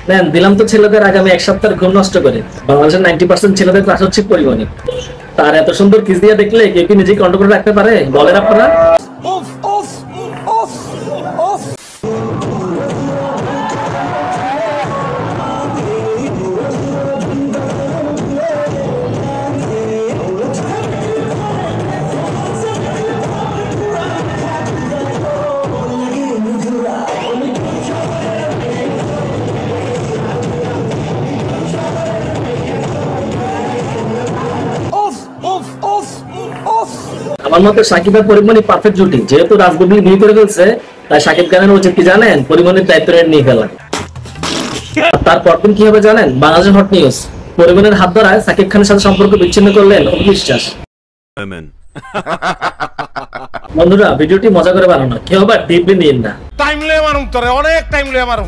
নেন দিলাম তো ছেলেদের আগামী এক সপ্তাহের ঘুম নষ্ট করে। বাংলাদেশের 90% ছেলেদের ক্লাস হচ্ছে পরিমণি। তার এত সুন্দর কিস দিয়ে দেখলে কেউ কি নিজেকে কন্ট্রোল করে রাখতে পারে বলেন আপনারা? আমার মতে সাকিব আর পরিমণি পারফেক্ট জুটি। যেহেতু রাজগুবলি বিয়ে করে ফেলছে, তাই সাকিব খানের উচিত কি জানেন, পরিমণির দায়িত্ব নিয়ে ফেলা। তারপর দিন কি হবে জানেন, বাংলাদেশের হট নিউজ, পরিমণির হাত ধরায় সাকিব খানের সাথে সম্পর্ক বিচ্ছিন্ন করলেন অপু বিশ্বাস। বন্ধুরা ভিডিওটি মজা করে বানানো, কেউ আবার ডিপলি নিন না। টাইম লে মারুম তোরে, অনেক টাইম লে মারুম।